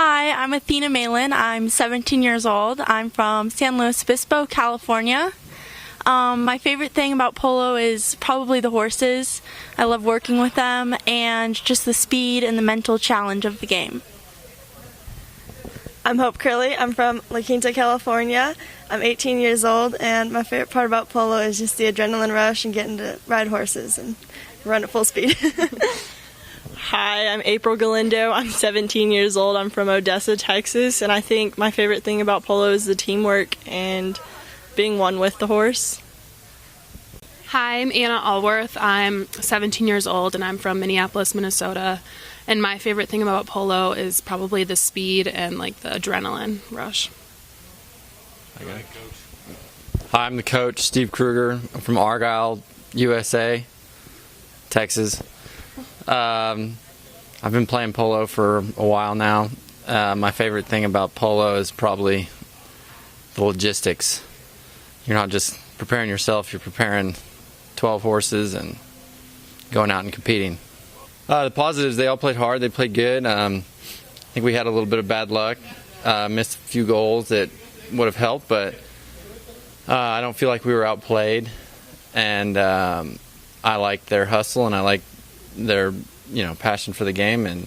Hi, I'm ATHENA MALIN. I'm 17 years old. I'm from San Luis Obispo, California. My favorite thing about polo is probably the horses. I love working with them and just the speed and the mental challenge of the game. I'm KERLEY. I'm from La Quinta, California. I'm 18 years old, and my favorite part about polo is just the adrenaline rush and getting to ride horses and run at full speed. Hi, I'm GALINDO. I'm 17 years old. I'm from Odessa, Texas, and I think my favorite thing about polo is the teamwork and being one with the horse. Hi, I'm ALWORTH. I'm 17 years old and I'm from Minneapolis, Minnesota. And my favorite thing about polo is probably the speed and like the adrenaline rush. Hi, I'm the coach, Steve Kruger. I'm from Argyle, USA, Texas. I've been playing polo for a while now. My favorite thing about polo is probably the logistics. You're not just preparing yourself, you're preparing 12 horses and going out and competing. The positives, they all played hard, they played good. I think we had a little bit of bad luck, missed a few goals that would have helped, but I don't feel like we were outplayed. And I like their hustle and I like their passion for the game, and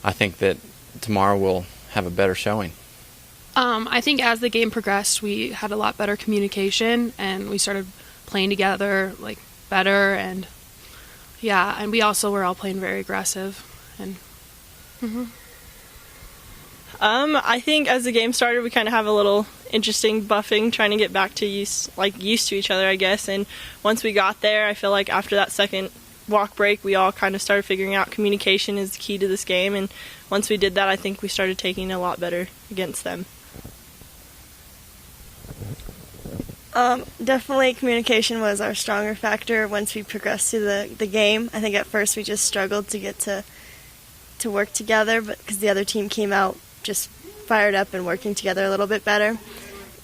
I think that tomorrow we'll have a better showing. I think as the game progressed, we had a lot better communication and we started playing together like better, and we also were all playing very aggressive. And I think as the game started, we kind of have a little interesting buffing, trying to get back to used to each other, I guess. And once we got there, I feel like after that second walk break, we all kind of started figuring out communication is the key to this game. And once we did that, I think we started taking a lot better against them. Definitely communication was our stronger factor once we progressed through the game. I think at first we just struggled to get to work together, but because the other team came out just fired up and working together a little bit better.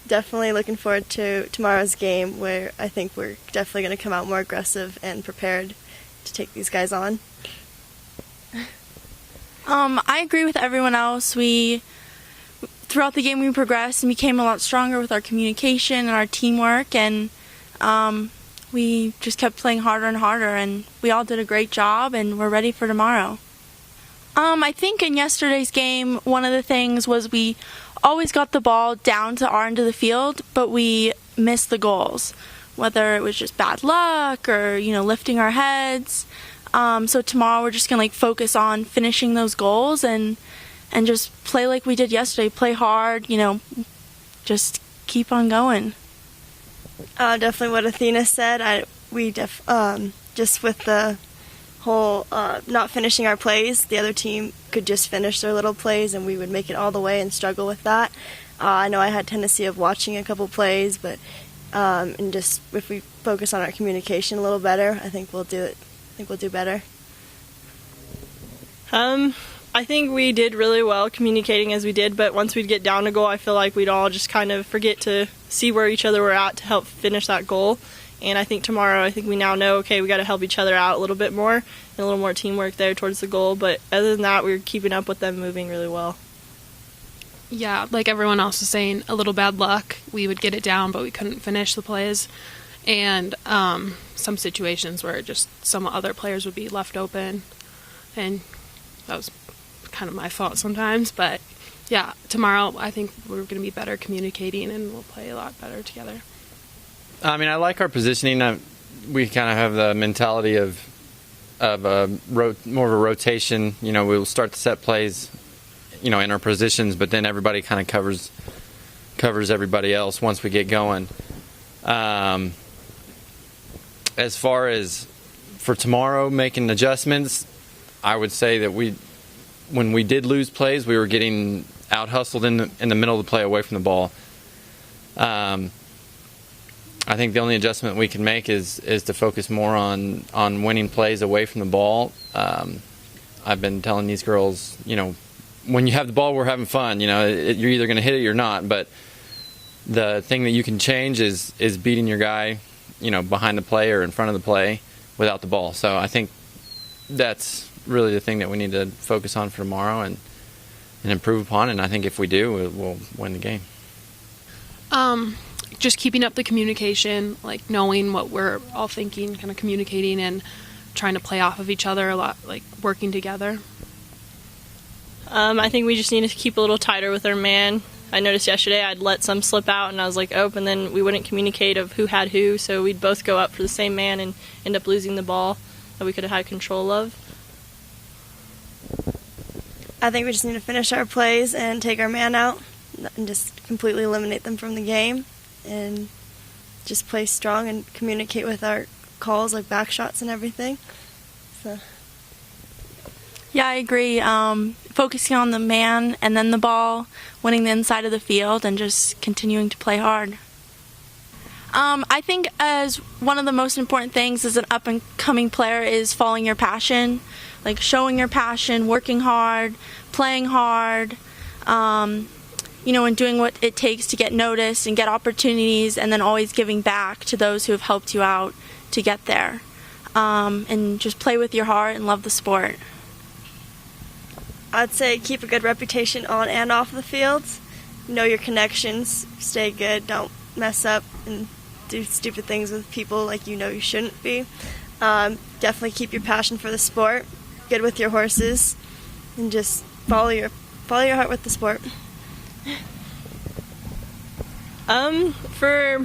Definitely looking forward to tomorrow's game, where I think we're definitely going to come out more aggressive and prepared to take these guys on. I agree with everyone else. Throughout the game we progressed and became a lot stronger with our communication and our teamwork, and we just kept playing harder and harder, and we all did a great job and we're ready for tomorrow. I think in yesterday's game, one of the things was we always got the ball down to our end of the field, but we missed the goals, whether it was just bad luck or lifting our heads. So tomorrow we're just gonna focus on finishing those goals and just play like we did yesterday. Play hard, just keep on going. Definitely what ATHENA said. Just with the whole not finishing our plays, the other team could just finish their little plays and we would make it all the way and struggle with that. I know I had a tendency of watching a couple plays, but and just if we focus on our communication a little better, I think we'll do it. I think we'll do better. I think we did really well communicating as we did, but once we'd get down a goal, I feel like we'd all just kind of forget to see where each other were at to help finish that goal. And I think tomorrow, we now know, okay, we got to help each other out a little bit more and a little more teamwork there towards the goal. But other than that, we were keeping up with them, moving really well. Yeah, like everyone else was saying, a little bad luck. We would get it down, but we couldn't finish the plays. And some situations where just some other players would be left open, and that was kind of my fault sometimes. But yeah, tomorrow I think we're going to be better communicating and we'll play a lot better together. I mean, I like our positioning. We kind of have the mentality of more of a rotation. We'll start the set plays, in our positions, but then everybody kind of covers everybody else once we get going. As far as for tomorrow making adjustments, I would say that when we did lose plays, we were getting out-hustled in the middle of the play away from the ball. I think the only adjustment we can make is to focus more on winning plays away from the ball. I've been telling these girls, when you have the ball, we're having fun. You're either going to hit it or not, but the thing that you can change is beating your guy, behind the play or in front of the play without the ball. So I think that's really the thing that we need to focus on for tomorrow, and improve upon it. And I think if we do, we'll win the game. Just keeping up the communication, like knowing what we're all thinking, kind of communicating and trying to play off of each other a lot, like working together. I think we just need to keep a little tighter with our man. I noticed yesterday I'd let some slip out, and I was like, oh, and then we wouldn't communicate of who had who, so we'd both go up for the same man and end up losing the ball that we could have had control of. I think we just need to finish our plays and take our man out and just completely eliminate them from the game and just play strong and communicate with our calls, like back shots and everything. So. Yeah, I agree. Focusing on the man and then the ball, winning the inside of the field, and just continuing to play hard. I think as one of the most important things as an up-and-coming player is following your passion, like showing your passion, working hard, playing hard, and doing what it takes to get noticed and get opportunities, and then always giving back to those who have helped you out to get there. And just play with your heart and love the sport. I'd say keep a good reputation on and off the field. Know your connections, stay good, don't mess up and do stupid things with people like you shouldn't be. Definitely keep your passion for the sport, good with your horses, and just follow your heart with the sport. For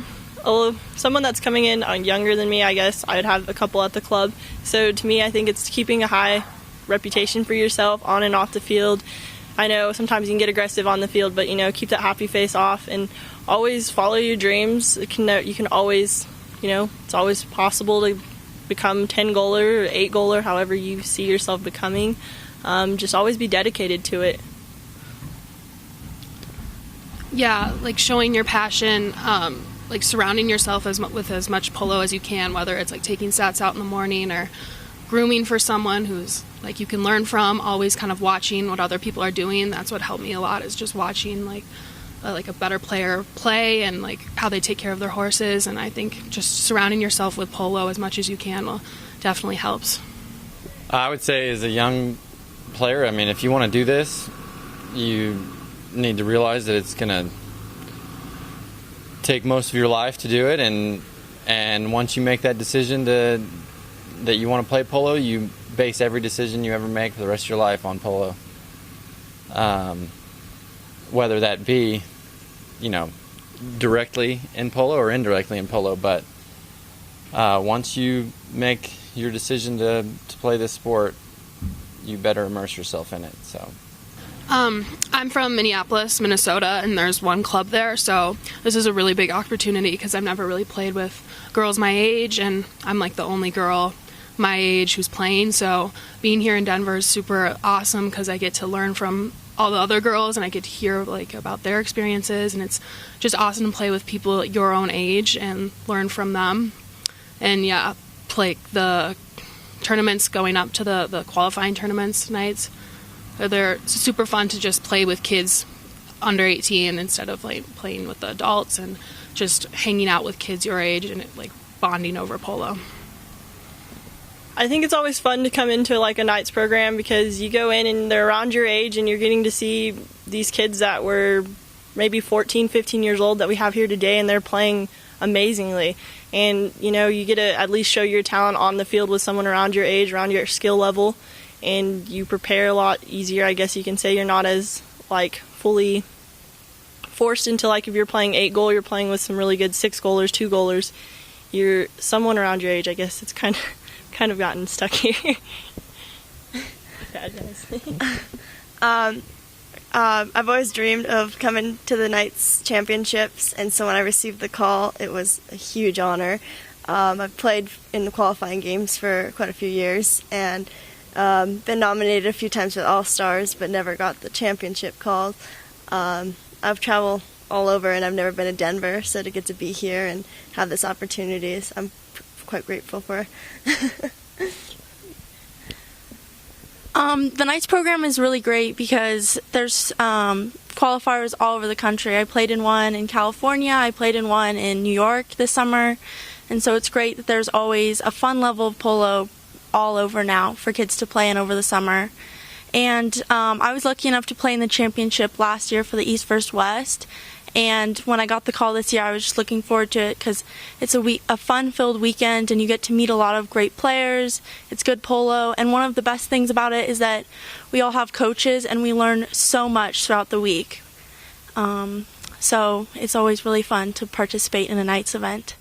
someone that's coming in younger than me, I guess I'd have a couple at the club. So to me, I think it's keeping a high reputation for yourself on and off the field. I know sometimes you can get aggressive on the field, but keep that happy face off and always follow your dreams. You can always, it's always possible to become 10-goaler or 8-goaler, however you see yourself becoming. Just always be dedicated to it. Yeah, like showing your passion, like surrounding yourself with as much polo as you can, whether it's like taking stats out in the morning or grooming for someone who's like you can learn from, always kind of watching what other people are doing. That's what helped me a lot, is just watching like a better player play and like how they take care of their horses. And I think just surrounding yourself with polo as much as you can will definitely helps. I would say as a young player, I mean, if you want to do this, you need to realize that it's going to take most of your life to do it, and once you make that decision that you want to play polo, you base every decision you ever make for the rest of your life on polo. Whether that be, directly in polo or indirectly in polo, but once you make your decision to play this sport, you better immerse yourself in it. So. I'm from Minneapolis, Minnesota, and there's one club there, so this is a really big opportunity because I've never really played with girls my age, and I'm like the only girl my age who's playing, so being here in Denver is super awesome because I get to learn from all the other girls and I get to hear like about their experiences, and it's just awesome to play with people your own age and learn from them. And yeah, play the tournaments, going up to the qualifying tournaments nights. They're super fun to just play with kids under 18 instead of like playing with the adults, and just hanging out with kids your age and like bonding over polo. I think it's always fun to come into like a nights program because you go in and they're around your age and you're getting to see these kids that were maybe 14, 15 years old that we have here today, and they're playing amazingly. And you get to at least show your talent on the field with someone around your age, around your skill level. And you prepare a lot easier, I guess you can say. You're not as like fully forced into like if you're playing 8-goal, you're playing with some really good 6-goalers, 2-goalers. You're someone around your age, I guess. It's kind of gotten stuck here. Bad guys. I've always dreamed of coming to the Knights Championships, and so when I received the call, it was a huge honor. I've played in the qualifying games for quite a few years, and been nominated a few times with All-Stars, but never got the championship called. I've traveled all over, and I've never been to Denver, so to get to be here and have this opportunity, I'm quite grateful for. The Knights program is really great because there's qualifiers all over the country. I played in one in California, I played in one in New York this summer, and so it's great that there's always a fun level of polo all over now for kids to play in over the summer. And I was lucky enough to play in the championship last year for the East vs. West. And when I got the call this year, I was just looking forward to it because it's a fun-filled weekend, and you get to meet a lot of great players. It's good polo, and one of the best things about it is that we all have coaches, and we learn so much throughout the week. So it's always really fun to participate in a night's event.